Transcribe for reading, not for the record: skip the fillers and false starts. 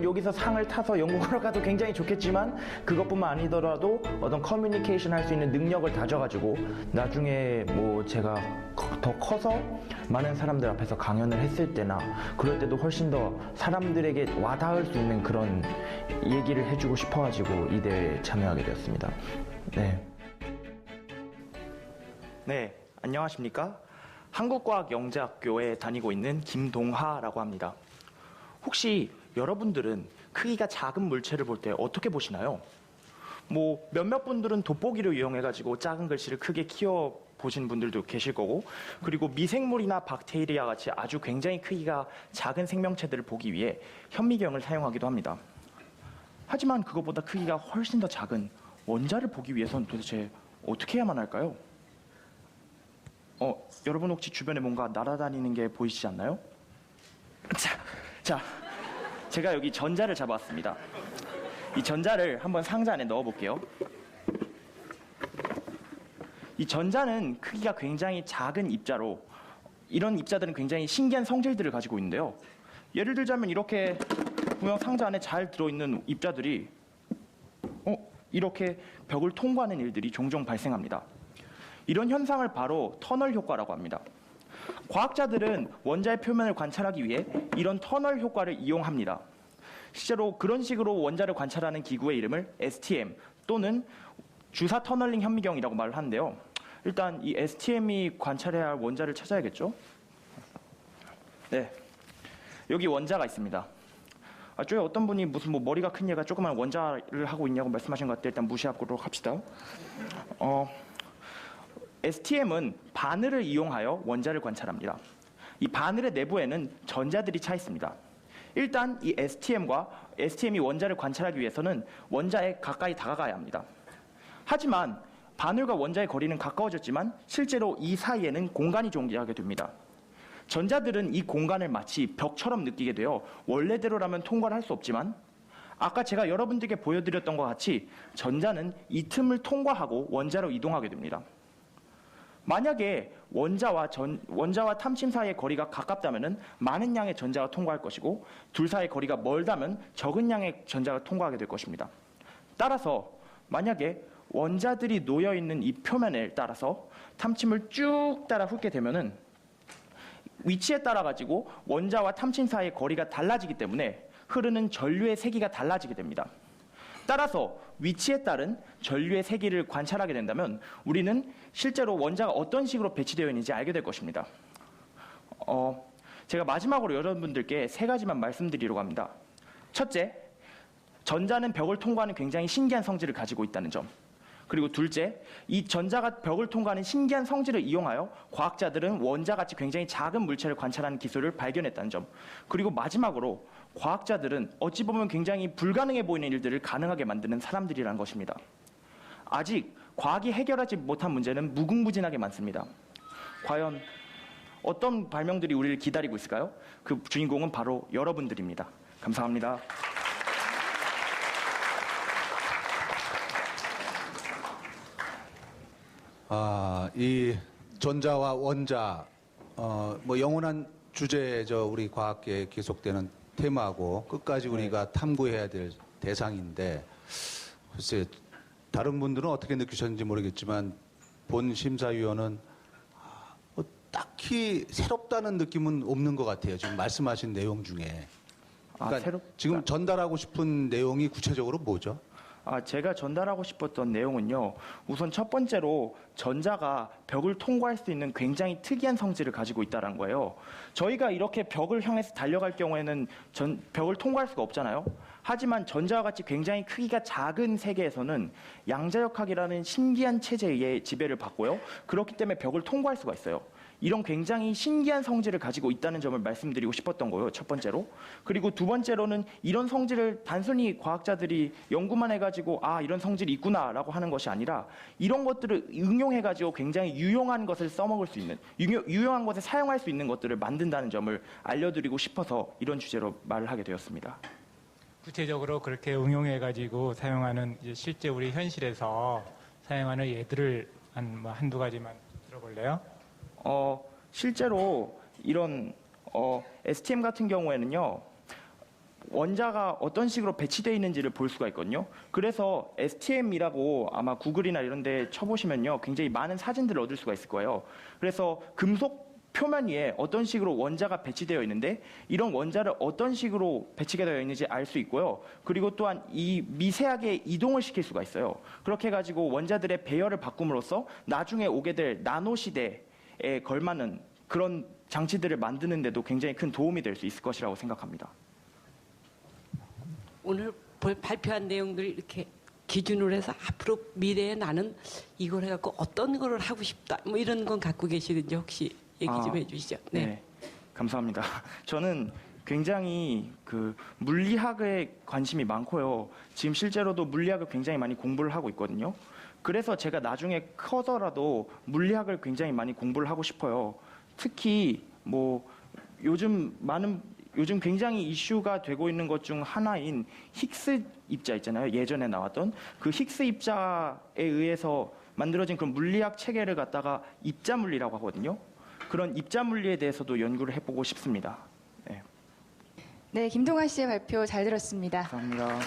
여기서 상을 타서 영국으로 가도 굉장히 좋겠지만 그것뿐만 아니더라도 어떤 커뮤니케이션 할 수 있는 능력을 다져가지고 나중에 뭐 제가 더 커서 많은 사람들 앞에서 강연을 했을 때나 그럴 때도 훨씬 더 사람들에게 와닿을 수 있는 그런 얘기를 해주고 싶어가지고 이 대회에 참여하게 되었습니다. 네, 안녕하십니까? 한국과학영재학교에 다니고 있는 김동하라고 합니다. 혹시 여러분들은 크기가 작은 물체를 볼 때 어떻게 보시나요? 뭐 몇몇 분들은 돋보기를 이용해가지고 작은 글씨를 크게 키워 보신 분들도 계실 거고, 그리고 미생물이나 박테리아 같이 아주 굉장히 크기가 작은 생명체들을 보기 위해 현미경을 사용하기도 합니다. 하지만 그것보다 크기가 훨씬 더 작은 원자를 보기 위해서는 도대체 어떻게 해야만 할까요? 여러분 혹시 주변에 뭔가 날아다니는 게 보이시지 않나요? 자, 제가 여기 전자를 잡아왔습니다. 이 전자를 한번 상자 안에 넣어볼게요. 이 전자는 크기가 굉장히 작은 입자로, 이런 입자들은 굉장히 신기한 성질들을 가지고 있는데요. 예를 들자면 이렇게 분명 상자 안에 잘 들어있는 입자들이 이렇게 벽을 통과하는 일들이 종종 발생합니다. 이런 현상을 바로 터널 효과라고 합니다. 과학자들은 원자의 표면을 관찰하기 위해 이런 터널 효과를 이용합니다. 실제로 그런 식으로 원자를 관찰하는 기구의 이름을 STM 또는 주사 터널링 현미경이라고 말을 하는데요. 일단 이 STM이 관찰해야 할 원자를 찾아야겠죠? 네, 여기 원자가 있습니다. 저희 어떤 분이 무슨 뭐 머리가 큰 얘가 조그만 원자를 하고 있냐고 말씀하신 것 같아요. 일단 무시하도록 합시다. STM은 바늘을 이용하여 원자를 관찰합니다. 이 바늘의 내부에는 전자들이 차 있습니다. 일단 이 STM이 원자를 관찰하기 위해서는 원자에 가까이 다가가야 합니다. 하지만 바늘과 원자의 거리는 가까워졌지만 실제로 이 사이에는 공간이 존재하게 됩니다. 전자들은 이 공간을 마치 벽처럼 느끼게 되어 원래대로라면 통과를 할 수 없지만, 아까 제가 여러분들께 보여드렸던 것 같이 전자는 이 틈을 통과하고 원자로 이동하게 됩니다. 만약에 원자와 탐침 사이의 거리가 가깝다면 많은 양의 전자가 통과할 것이고, 둘 사이의 거리가 멀다면 적은 양의 전자가 통과하게 될 것입니다. 따라서 만약에 원자들이 놓여있는 이 표면을 따라서 탐침을 쭉 따라 훑게 되면은 위치에 따라 가지고 원자와 탐침 사이의 거리가 달라지기 때문에 흐르는 전류의 세기가 달라지게 됩니다. 따라서 위치에 따른 전류의 세기를 관찰하게 된다면 우리는 실제로 원자가 어떤 식으로 배치되어 있는지 알게 될 것입니다. 제가 마지막으로 여러분들께 세 가지만 말씀드리려고 합니다. 첫째, 전자는 벽을 통과하는 굉장히 신기한 성질을 가지고 있다는 점. 그리고 둘째, 이 전자가 벽을 통과하는 신기한 성질을 이용하여 과학자들은 원자같이 굉장히 작은 물체를 관찰하는 기술을 발견했다는 점. 그리고 마지막으로 과학자들은 어찌 보면 굉장히 불가능해 보이는 일들을 가능하게 만드는 사람들이라는 것입니다. 아직 과학이 해결하지 못한 문제는 무궁무진하게 많습니다. 과연 어떤 발명들이 우리를 기다리고 있을까요? 그 주인공은 바로 여러분들입니다. 감사합니다. 이 전자와 원자, 뭐 영원한 주제죠. 우리 과학계에 계속되는 테마고 끝까지 우리가 탐구해야 될 대상인데, 글쎄 다른 분들은 어떻게 느끼셨는지 모르겠지만 본 심사위원은 딱히 새롭다는 느낌은 없는 것 같아요. 지금 말씀하신 내용 중에. 그러니까 지금 전달하고 싶은 내용이 구체적으로 뭐죠? 제가 전달하고 싶었던 내용은요, 우선 첫 번째로 전자가 벽을 통과할 수 있는 굉장히 특이한 성질을 가지고 있다는 거예요. 저희가 이렇게 벽을 향해서 달려갈 경우에는 벽을 통과할 수가 없잖아요. 하지만 전자와 같이 굉장히 크기가 작은 세계에서는 양자역학이라는 신기한 체제에 의해 지배를 받고요. 그렇기 때문에 벽을 통과할 수가 있어요. 이런 굉장히 신기한 성질을 가지고 있다는 점을 말씀드리고 싶었던 거예요, 첫 번째로. 그리고 두 번째로는 이런 성질을 단순히 과학자들이 연구만 해가지고 이런 성질이 있구나라고 하는 것이 아니라 이런 것들을 응용해가지고 굉장히 유용한 것을 써먹을 수 있는, 유용한 것에 사용할 수 있는 것들을 만든다는 점을 알려드리고 싶어서 이런 주제로 말을 하게 되었습니다. 구체적으로 그렇게 응용해가지고 사용하는, 이제 실제 우리 현실에서 사용하는 예들을 한두 가지만 들어볼래요? 실제로 이런 STM 같은 경우에는요, 원자가 어떤 식으로 배치되어 있는지를 볼 수가 있거든요. 그래서 STM이라고 아마 구글이나 이런 데 쳐보시면요. 굉장히 많은 사진들을 얻을 수가 있을 거예요. 그래서 금속 표면 위에 어떤 식으로 원자가 배치되어 있는데 이런 원자를 어떤 식으로 배치가 되어 있는지 알 수 있고요. 그리고 또한 이 미세하게 이동을 시킬 수가 있어요. 그렇게 해가지고 원자들의 배열을 바꿈으로써 나중에 오게 될 나노 시대에 걸맞는 그런 장치들을 만드는 데도 굉장히 큰 도움이 될 수 있을 것이라고 생각합니다. 오늘 발표한 내용들이 이렇게 기준으로 해서 앞으로 미래에 나는 이걸 해갖고 어떤 거를 하고 싶다 뭐 이런 건 갖고 계시는지 혹시 얘기 좀 해주시죠. 네, 감사합니다. 저는 굉장히 그 물리학에 관심이 많고요. 지금 실제로도 물리학을 굉장히 많이 공부를 하고 있거든요. 그래서 제가 나중에 커서라도 물리학을 굉장히 많이 공부를 하고 싶어요. 특히 뭐 요즘 굉장히 이슈가 되고 있는 것 중 하나인 힉스 입자 있잖아요. 예전에 나왔던 그 힉스 입자에 의해서 만들어진 그런 물리학 체계를 갖다가 입자 물리라고 하거든요. 그런 입자 물리에 대해서도 연구를 해보고 싶습니다. 네, 네, 김동완 씨의 발표 잘 들었습니다. 감사합니다.